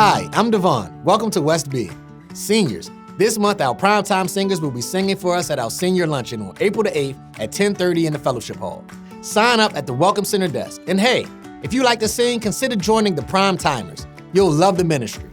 Hi, I'm Devon. Welcome to West B. Seniors, this month our primetime singers will be singing for us at our senior luncheon on April the 8th at 10:30 in the Fellowship Hall. Sign up at the Welcome Center desk. And hey, if you like to sing, consider joining the Prime Timers. You'll love the ministry.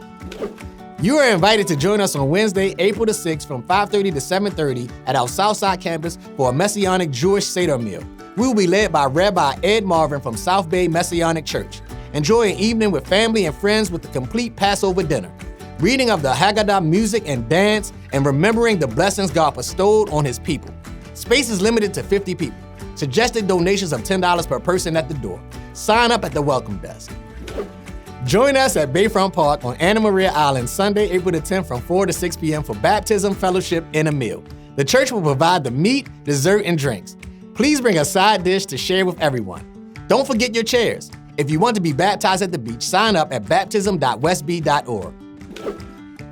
You are invited to join us on Wednesday, April the 6th from 5:30 to 7:30 at our Southside campus for a Messianic Jewish Seder meal. We will be led by Rabbi Ed Marvin from South Bay Messianic Church. Enjoy an evening with family and friends with the complete Passover dinner. Reading of the Haggadah, music and dance, and remembering the blessings God bestowed on his people. Space is limited to 50 people. Suggested donations of $10 per person at the door. Sign up at the welcome desk. Join us at Bayfront Park on Anna Maria Island Sunday, April the 10th from 4 to 6 p.m. for baptism, fellowship, and a meal. The church will provide the meat, dessert, and drinks. Please bring a side dish to share with everyone. Don't forget your chairs. If you want to be baptized at the beach, sign up at baptism.westb.org.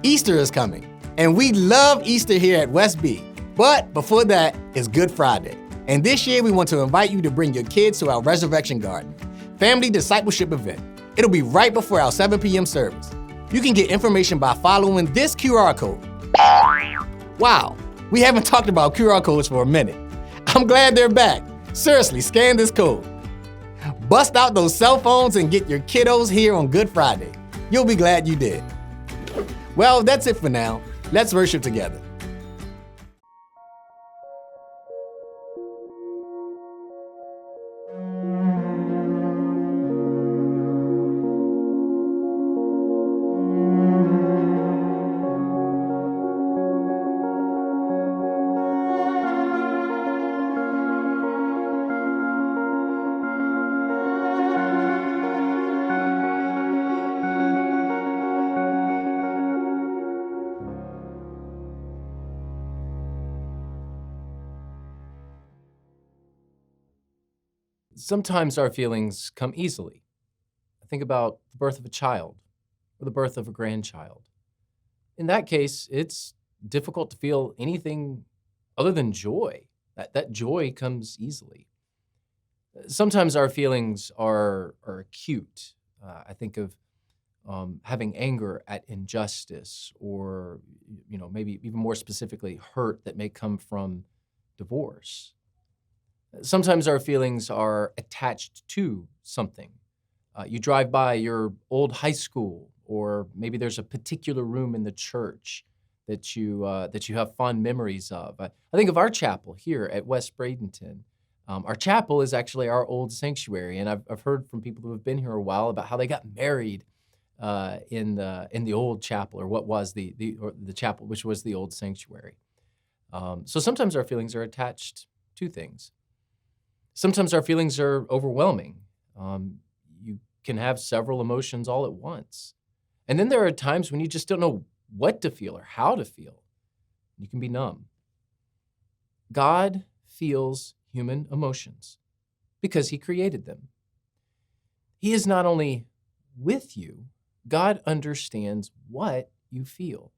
Easter is coming, and we love Easter here at West B. But before that is Good Friday. And this year we want to invite you to bring your kids to our Resurrection Garden family discipleship event. It'll be right before our 7 p.m. service. You can get information by following this QR code. Wow, we haven't talked about QR codes for a minute. I'm glad they're back. Seriously, scan this code. Bust out those cell phones and get your kiddos here on Good Friday. You'll be glad you did. Well, that's it for now. Let's worship together. Sometimes our feelings come easily. I think about the birth of a child or the birth of a grandchild. In that case, it's difficult to feel anything other than joy. That joy comes easily. Sometimes our feelings are acute. I think of having anger at injustice or, maybe even more specifically, hurt that may come from divorce. Sometimes our feelings are attached to something. You drive by your old high school, or maybe there's a particular room in the church that you have fond memories of. I think of our chapel here at West Bradenton. Our chapel is actually our old sanctuary, and I've heard from people who have been here a while about how they got married in the old chapel, or what was the chapel, which was the old sanctuary. So sometimes our feelings are attached to things. Sometimes our feelings are overwhelming. You can have several emotions all at once. And then there are times when you just don't know what to feel or how to feel. You can be numb. God feels human emotions because he created them. He is not only with you, God understands what you feel.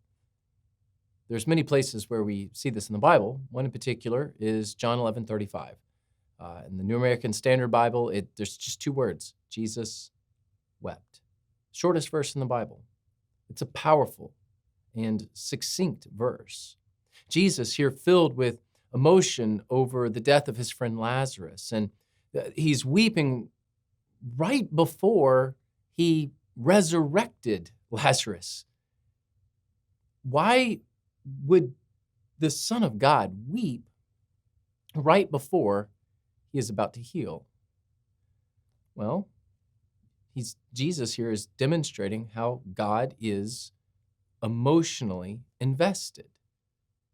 There's many places where we see this in the Bible. One in particular is John 11:35. In the New American Standard Bible, there's just two words: Jesus wept. Shortest verse in the Bible. It's a powerful and succinct verse. Jesus here filled with emotion over the death of his friend Lazarus, and he's weeping right before he resurrected Lazarus. Why would the Son of God weep right before he is about to heal? Well, Jesus here is demonstrating how God is emotionally invested.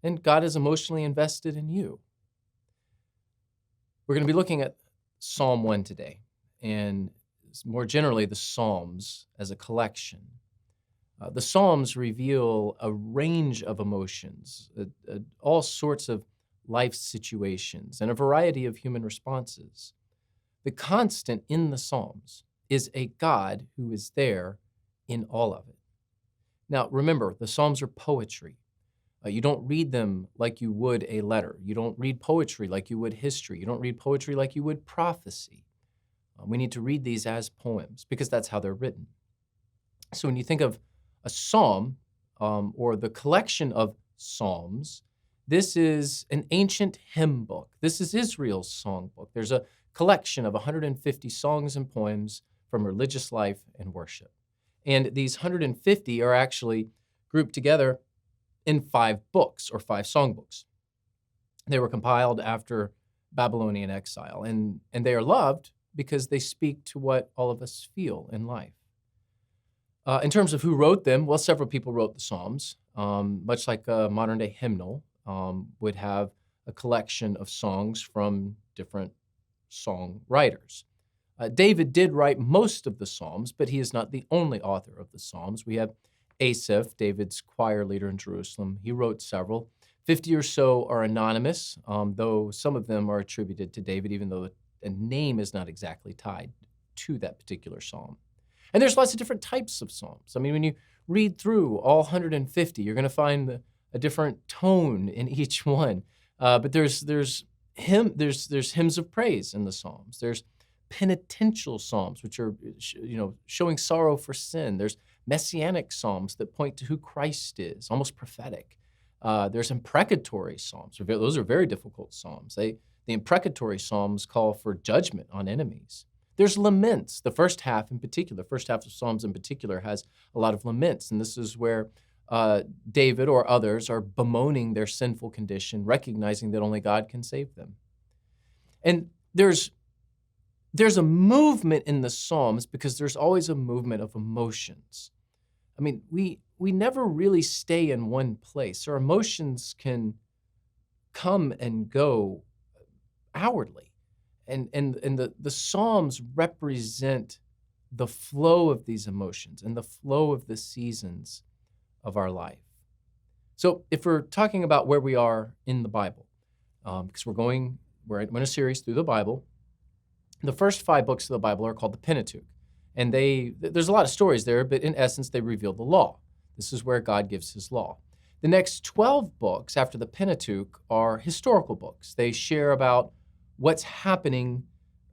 And God is emotionally invested in you. We're going to be looking at Psalm 1 today, and more generally, the Psalms as a collection. The Psalms reveal a range of emotions, all sorts of life situations, and a variety of human responses. The constant in the Psalms is a God who is there in all of it. Now, remember, the Psalms are poetry. You don't read them like you would a letter. You don't read poetry like you would history. You don't read poetry like you would prophecy. We need to read these as poems because that's how they're written. So when you think of A psalm, or the collection of psalms, this is an ancient hymn book. This is Israel's songbook. There's a collection of 150 songs and poems from religious life and worship. And these 150 are actually grouped together in 5 books or 5 songbooks. They were compiled after Babylonian exile, and they are loved because they speak to what all of us feel in life. In terms of who wrote them, well, several people wrote the Psalms, much like a modern-day hymnal would have a collection of songs from different songwriters. David did write most of the Psalms, but he is not the only author of the Psalms. We have Asaph, David's choir leader in Jerusalem. He wrote several. 50 or so are anonymous, though some of them are attributed to David, even though a name is not exactly tied to that particular psalm. And there's lots of different types of psalms. I mean, when you read through all 150, you're going to find a different tone in each one. But there's hymns of praise in the psalms. There's penitential psalms, which are showing sorrow for sin. There's messianic psalms that point to who Christ is, almost prophetic. There's imprecatory psalms. Those are very difficult psalms. The imprecatory psalms call for judgment on enemies. There's laments. The first half of Psalms in particular, has a lot of laments, and this is where David or others are bemoaning their sinful condition, recognizing that only God can save them. And there's a movement in the Psalms because there's always a movement of emotions. I mean, we never really stay in one place. Our emotions can come and go hourly. And the Psalms represent the flow of these emotions and the flow of the seasons of our life. So if we're talking about where we are in the Bible, because we're in a series through the Bible, the first 5 books of the Bible are called the Pentateuch. And there's a lot of stories there, but in essence, they reveal the law. This is where God gives his law. The next 12 books after the Pentateuch are historical books. They share about what's happening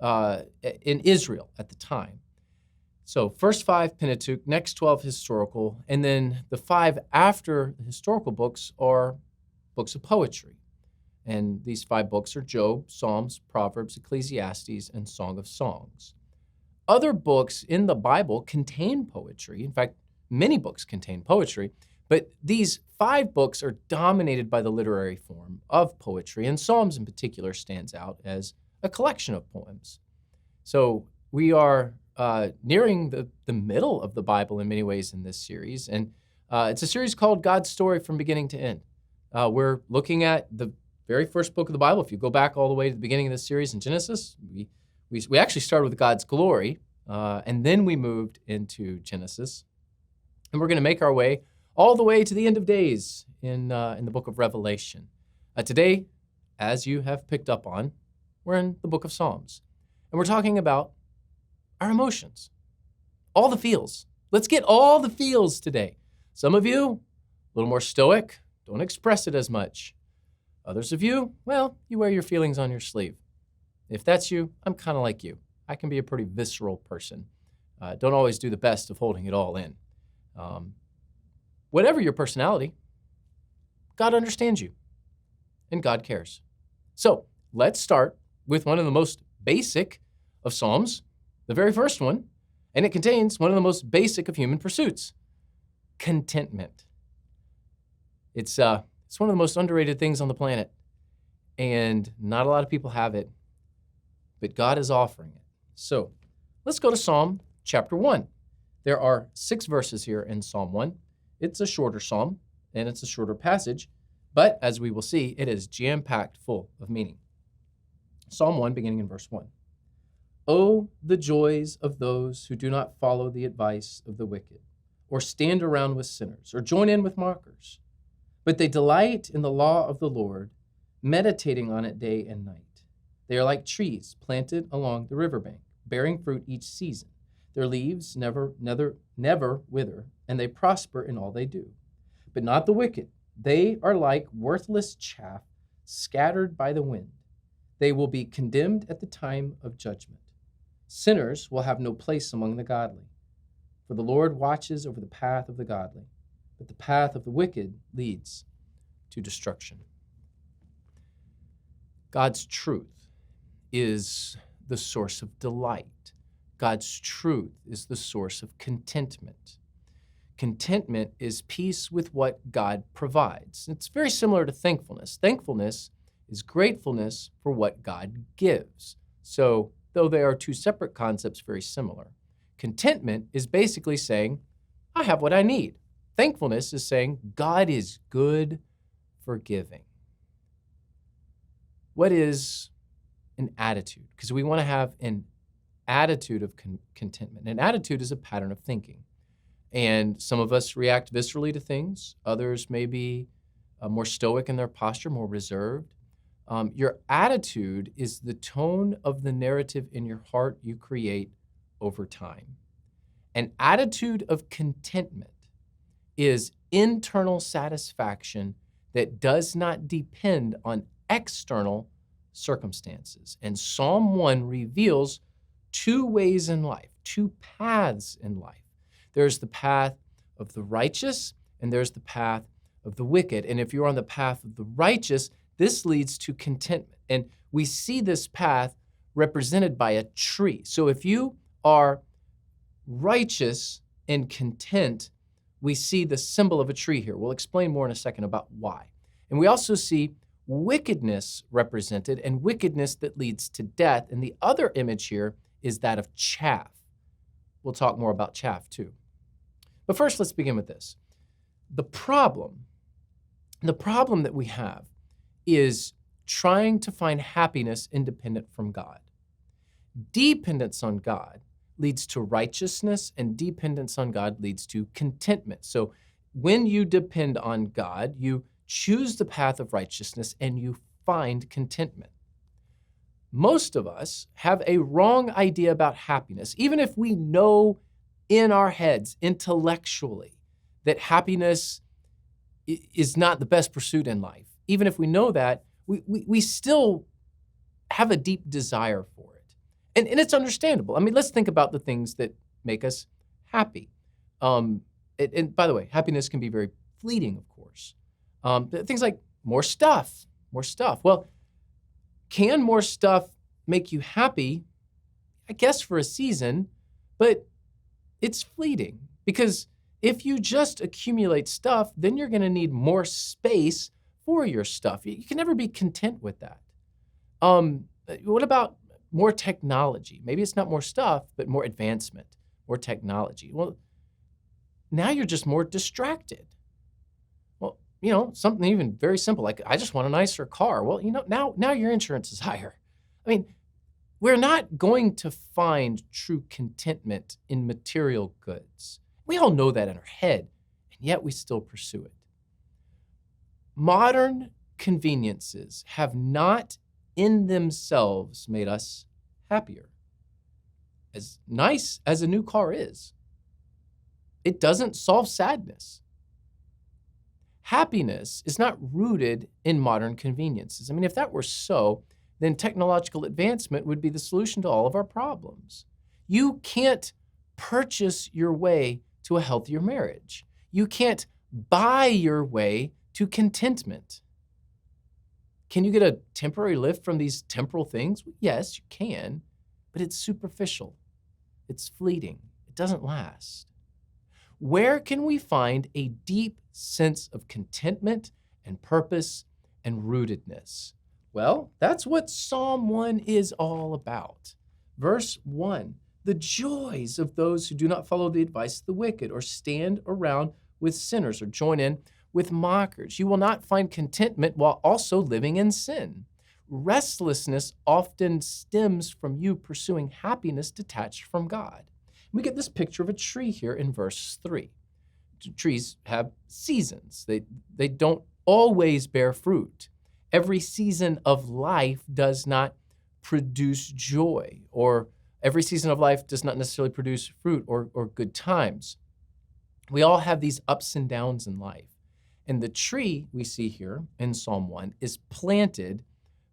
in Israel at the time. So first 5 Pentateuch, next 12 historical, and then the 5 after the historical books are books of poetry. And these 5 books are Job, Psalms, Proverbs, Ecclesiastes, and Song of Songs. Other books in the Bible contain poetry. In fact, many books contain poetry, but these 5 books are dominated by the literary form of poetry, and Psalms in particular stands out as a collection of poems. So we are nearing the middle of the Bible in many ways in this series, and it's a series called God's Story from Beginning to End. We're looking at the very first book of the Bible. If you go back all the way to the beginning of this series in Genesis, we actually started with God's glory, and then we moved into Genesis, and we're going to make our way all the way to the end of days in the book of Revelation. Today, as you have picked up on, we're in the book of Psalms, and we're talking about our emotions, all the feels. Let's get all the feels today. Some of you, a little more stoic, don't express it as much. Others of you, well, you wear your feelings on your sleeve. If that's you, I'm kind of like you. I can be a pretty visceral person. Don't always do the best of holding it all in. Whatever your personality, God understands you, and God cares. So let's start with one of the most basic of Psalms, the very first one, and it contains one of the most basic of human pursuits, contentment. It's one of the most underrated things on the planet, and not a lot of people have it, but God is offering it. So let's go to Psalm chapter 1. There are 6 verses here in Psalm 1. It's a shorter psalm, and it's a shorter passage, but as we will see, it is jam-packed full of meaning. Psalm 1, beginning in verse 1. Oh, the joys of those who do not follow the advice of the wicked, or stand around with sinners, or join in with mockers. But they delight in the law of the Lord, meditating on it day and night. They are like trees planted along the riverbank, bearing fruit each season. Their leaves never wither, and they prosper in all they do. But not the wicked. They are like worthless chaff scattered by the wind. They will be condemned at the time of judgment. Sinners will have no place among the godly. For the Lord watches over the path of the godly, but the path of the wicked leads to destruction. God's truth is the source of delight. God's truth is the source of contentment. Contentment is peace with what God provides. It's very similar to thankfulness. Thankfulness is gratefulness for what God gives. So, though they are two separate concepts, very similar. Contentment is basically saying, I have what I need. Thankfulness is saying, God is good for giving. What is an attitude? Because we want to have an attitude of contentment. An attitude is a pattern of thinking. And some of us react viscerally to things. Others may be more stoic in their posture, more reserved. Your attitude is the tone of the narrative in your heart you create over time. An attitude of contentment is internal satisfaction that does not depend on external circumstances. And Psalm 1 reveals two ways in life, two paths in life. There's the path of the righteous, and there's the path of the wicked. And if you're on the path of the righteous, this leads to contentment. And we see this path represented by a tree. So if you are righteous and content, we see the symbol of a tree here. We'll explain more in a second about why. And we also see wickedness represented, and wickedness that leads to death. And the other image here is that of chaff. We'll talk more about chaff too. But first, let's begin with this. The problem that we have is trying to find happiness independent from God. Dependence on God leads to righteousness, and dependence on God leads to contentment. So when you depend on God, you choose the path of righteousness and you find contentment. Most of us have a wrong idea about happiness, even if we know in our heads intellectually that happiness is not the best pursuit in life. Even if we know that, we still have a deep desire for it. And it's understandable. I mean, let's think about the things that make us happy. And by the way, happiness can be very fleeting, of course. Things like more stuff. Well, can more stuff make you happy? I guess for a season, but it's fleeting. Because if you just accumulate stuff, then you're going to need more space for your stuff. You can never be content with that. What about more technology? Maybe it's not more stuff, but more advancement, more technology. Well, now you're just more distracted. Well, something even very simple, like I just want a nicer car. Well, now your insurance is higher. I mean, we're not going to find true contentment in material goods. We all know that in our head, and yet we still pursue it. Modern conveniences have not in themselves made us happier. As nice as a new car is, it doesn't solve sadness. Happiness is not rooted in modern conveniences. I mean, if that were so, then technological advancement would be the solution to all of our problems. You can't purchase your way to a healthier marriage. You can't buy your way to contentment. Can you get a temporary lift from these temporal things? Yes, you can, but it's superficial. It's fleeting. It doesn't last. Where can we find a deep sense of contentment and purpose and rootedness? Well, that's what Psalm 1 is all about. Verse 1, the joys of those who do not follow the advice of the wicked or stand around with sinners or join in with mockers. You will not find contentment while also living in sin. Restlessness often stems from you pursuing happiness detached from God. We get this picture of a tree here in verse 3. Trees have seasons. They don't always bear fruit. Every season of life does not produce joy, or every season of life does not necessarily produce fruit or good times. We all have these ups and downs in life. And the tree we see here in Psalm 1 is planted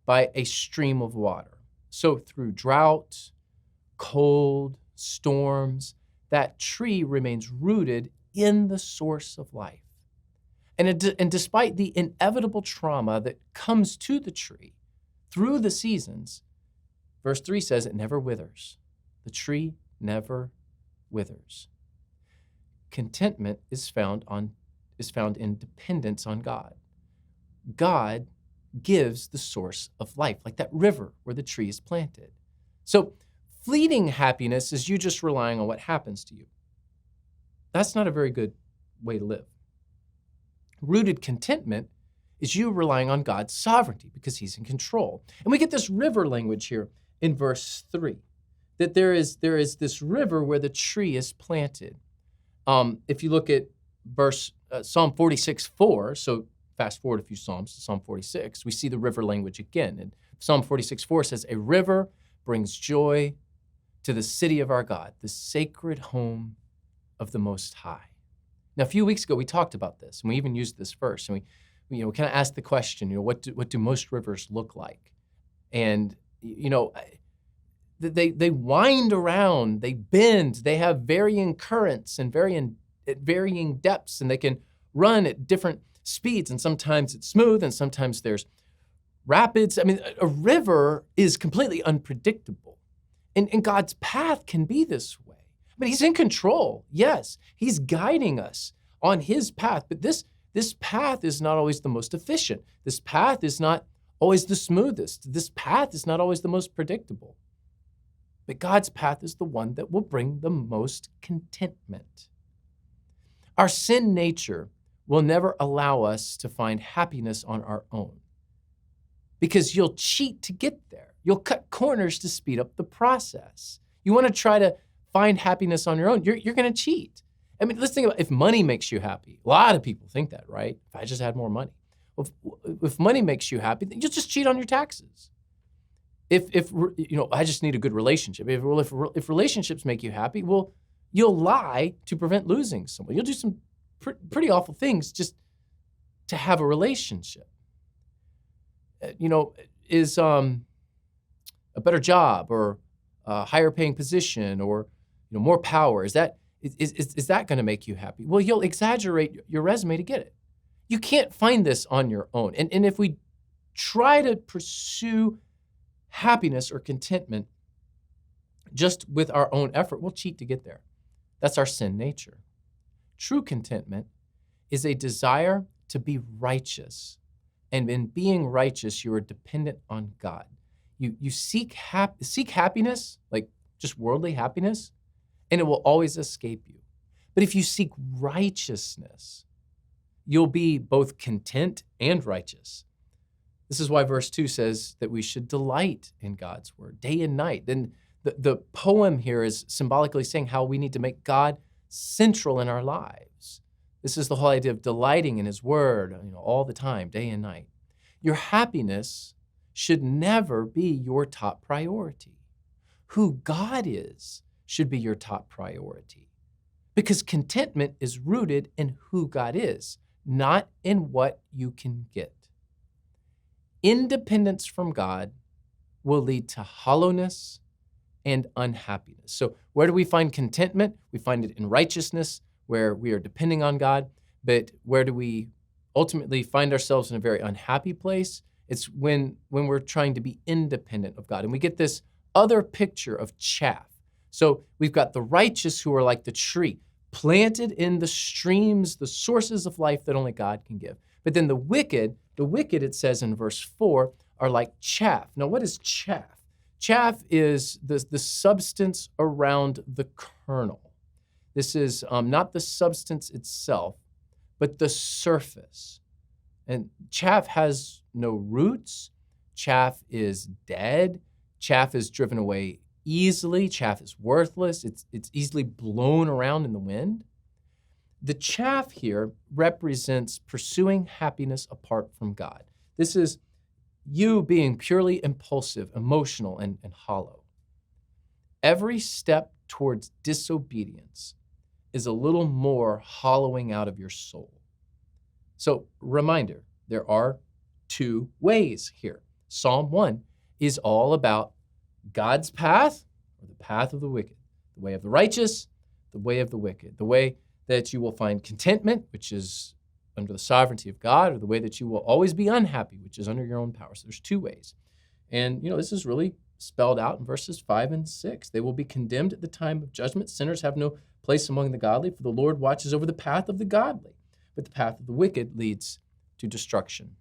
by a stream of water. So through drought, cold, storms, that tree remains rooted in the source of life. And despite the inevitable trauma that comes to the tree through the seasons, verse 3 says it never withers. The tree never withers. Contentment is found in dependence on God. God gives the source of life, like that river where the tree is planted. So fleeting happiness is you just relying on what happens to you. That's not a very good way to live. Rooted contentment is you relying on God's sovereignty because he's in control. And we get this river language here in verse 3, that there is this river where the tree is planted. If you look at Psalm 46:4, so fast forward a few Psalms to Psalm 46, we see the river language again. And Psalm 46:4 says, "A river brings joy to the city of our God, the sacred home of the Most High." Now, a few weeks ago, we talked about this, and we even used this verse, and we kind of asked the question, what do most rivers look like? And, they wind around, they bend, they have varying currents and at varying depths, and they can run at different speeds, and sometimes it's smooth, and sometimes there's rapids. I mean, a river is completely unpredictable, and God's path can be this way. I mean, he's in control, yes. He's guiding us on his path, but this path is not always the most efficient. This path is not always the smoothest. This path is not always the most predictable. But God's path is the one that will bring the most contentment. Our sin nature will never allow us to find happiness on our own because you'll cheat to get there. You'll cut corners to speed up the process. You want to try to find happiness on your own, you're going to cheat. I mean, let's think about if money makes you happy. A lot of people think that, right? If I just had more money. Well, if money makes you happy, then you'll just cheat on your taxes. If I just need a good relationship. If relationships make you happy, well, you'll lie to prevent losing someone. You'll do some pretty awful things just to have a relationship. Is a better job or a higher paying position or more power, is that going to make you happy? Well, you'll exaggerate your resume to get it. You can't find this on your own. And if we try to pursue happiness or contentment just with our own effort, we'll cheat to get there. That's our sin nature. True contentment is a desire to be righteous. And in being righteous, you are dependent on God. You seek happiness, like just worldly happiness, and it will always escape you. But if you seek righteousness, you'll be both content and righteous. This is why verse 2 says that we should delight in God's word day and night. Then the poem here is symbolically saying how we need to make God central in our lives. This is the whole idea of delighting in his word, all the time, day and night. Your happiness should never be your top priority. Who God is should be your top priority. Because contentment is rooted in who God is, not in what you can get. Independence from God will lead to hollowness and unhappiness. So where do we find contentment? We find it in righteousness, where we are depending on God. But where do we ultimately find ourselves in a very unhappy place? It's when we're trying to be independent of God. And we get this other picture of chaff. So we've got the righteous who are like the tree, planted in the streams, the sources of life that only God can give. But then the wicked, it says in verse 4, are like chaff. Now, what is chaff? Chaff is the substance around the kernel. This is not the substance itself, but the surface. And chaff has no roots. Chaff is dead. Chaff is driven away easily. Chaff is worthless. It's easily blown around in the wind. The chaff here represents pursuing happiness apart from God. This is you being purely impulsive, emotional, and hollow. Every step towards disobedience is a little more hollowing out of your soul. So, reminder, there are two ways here. Psalm 1 is all about God's path or the path of the wicked, the way of the righteous, the way of the wicked, the way that you will find contentment, which is under the sovereignty of God, or the way that you will always be unhappy, which is under your own power. So there's two ways. And, this is really spelled out in verses 5 and 6. They will be condemned at the time of judgment. Sinners have no place among the godly, for the Lord watches over the path of the godly, but the path of the wicked leads to destruction.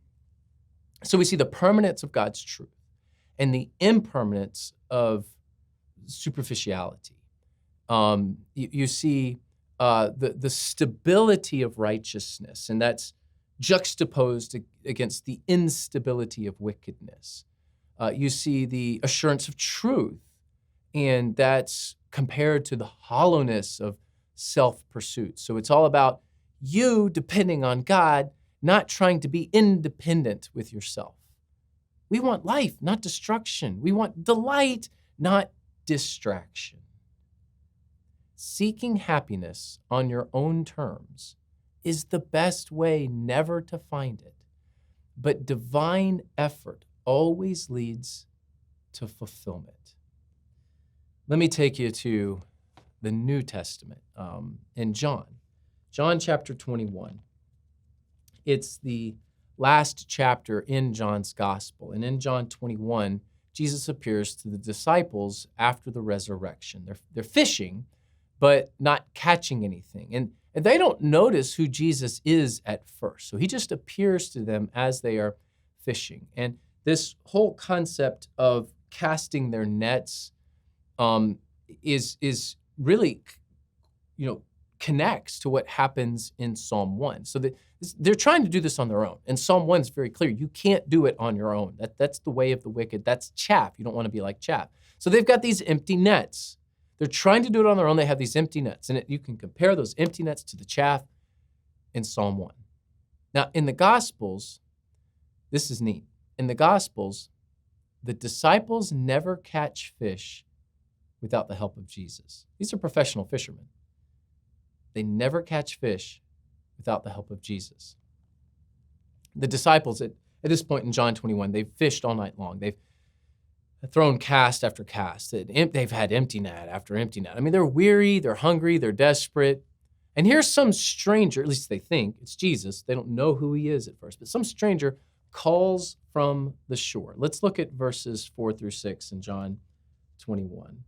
So we see the permanence of God's truth and the impermanence of superficiality. You see the stability of righteousness, and that's juxtaposed against the instability of wickedness. You see the assurance of truth, and that's compared to the hollowness of self-pursuit. So it's all about you depending on God, not trying to be independent with yourself. We want life, not destruction. We want delight, not distraction. Seeking happiness on your own terms is the best way never to find it, but divine effort always leads to fulfillment. Let me take you to the New Testament in John chapter 21. It's the last chapter in John's gospel. And in John 21, Jesus appears to the disciples after the resurrection. They're fishing, but not catching anything. And they don't notice who Jesus is at first. So he just appears to them as they are fishing. And this whole concept of casting their nets is really, connects to what happens in Psalm 1. So they're trying to do this on their own. And Psalm 1 is very clear. You can't do it on your own. That's the way of the wicked. That's chaff. You don't want to be like chaff. So they've got these empty nets. They're trying to do it on their own. They have these empty nets. And you can compare those empty nets to the chaff in Psalm 1. Now, in the Gospels, this is neat. In the Gospels, the disciples never catch fish without the help of Jesus. These are professional fishermen. They never catch fish without the help of Jesus. The disciples, at this point in John 21, they've fished all night long. They've thrown cast after cast. They've had empty net after empty net. I mean, they're weary, they're hungry, they're desperate. And here's some stranger, at least they think it's Jesus. They don't know who he is at first, but some stranger calls from the shore. Let's look at verses 4 through 6 in John 21.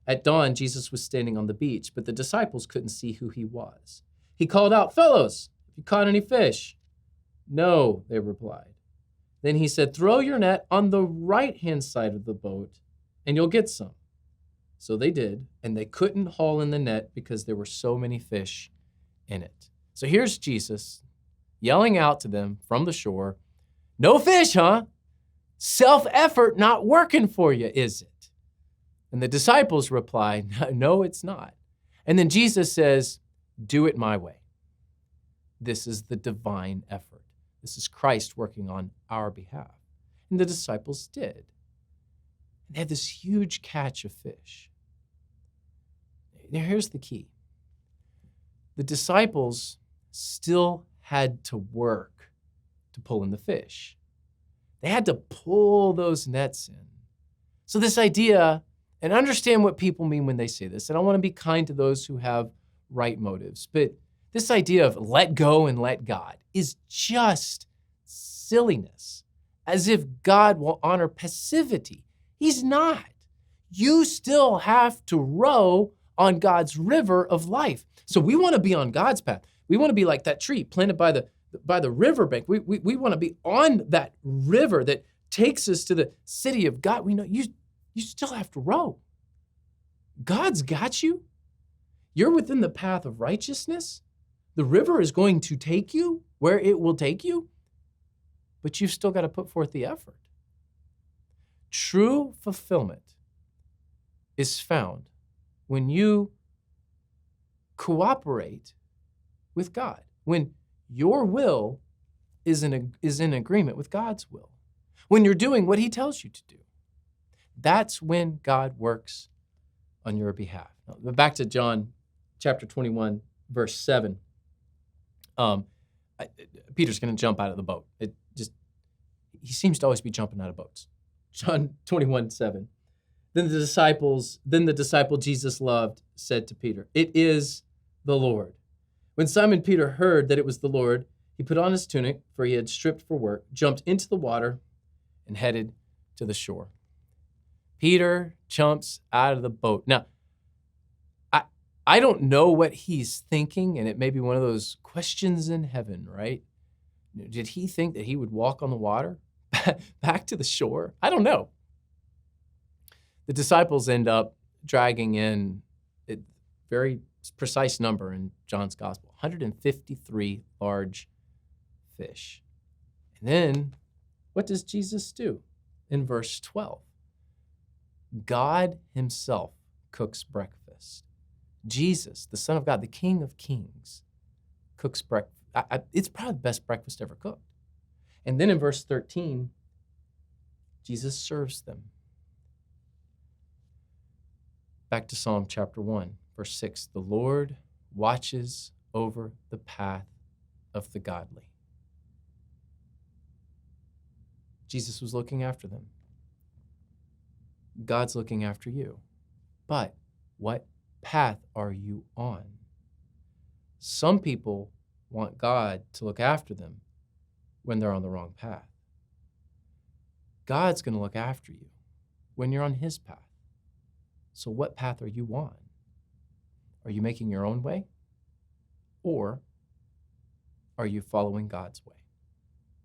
At dawn, Jesus was standing on the beach, but the disciples couldn't see who he was. He called out, "Fellows, have you caught any fish?" "No," they replied. Then he said, "Throw your net on the right-hand side of the boat, and you'll get some." So they did, and they couldn't haul in the net because there were so many fish in it. So here's Jesus yelling out to them from the shore, "No fish, huh? Self-effort not working for you, is it?" And the disciples reply, "No, it's not." And then Jesus says, "Do it my way." This is the divine effort. This is Christ working on our behalf. And the disciples did. They had this huge catch of fish. Now, here's the key. The disciples still had to work to pull in the fish. They had to pull those nets in. So this idea, and understand what people mean when they say this, and I want to be kind to those who have right motives, but this idea of let go and let God is just silliness, as if God will honor passivity. He's not. You still have to row on God's river of life. So we want to be on God's path. We want to be like that tree planted by the riverbank. We want to be on that river that takes us to the city of God. We know you still have to row. God's got you. You're within the path of righteousness. The river is going to take you where it will take you, but you've still got to put forth the effort. True fulfillment is found when you cooperate with God, when your will is in agreement with God's will, when you're doing what he tells you to do. That's when God works on your behalf. Now, back to John chapter 21, verse 7. Peter's going to jump out of the boat. He seems to always be jumping out of boats. John 21, 7. Then the disciple Jesus loved said to Peter, "It is the Lord." When Simon Peter heard that it was the Lord, he put on his tunic, for he had stripped for work, jumped into the water, and headed to the shore. Peter jumps out of the boat. Now, I don't know what he's thinking, and it may be one of those questions in heaven, right? Did he think that he would walk on the water back to the shore? I don't know. The disciples end up dragging in a very precise number in John's gospel, 153 large fish. And then what does Jesus do? In verse 12, God himself cooks breakfast. Jesus, the Son of God, the King of Kings, cooks breakfast. It's probably the best breakfast ever cooked. And then in verse 13, Jesus serves them. Back to Psalm chapter 1, verse 6. The Lord watches over the path of the godly. Jesus was looking after them. God's looking after you. But what path are you on? Some people want God to look after them when they're on the wrong path. God's going to look after you when you're on his path. So what path are you on? Are you making your own way? Or are you following God's way?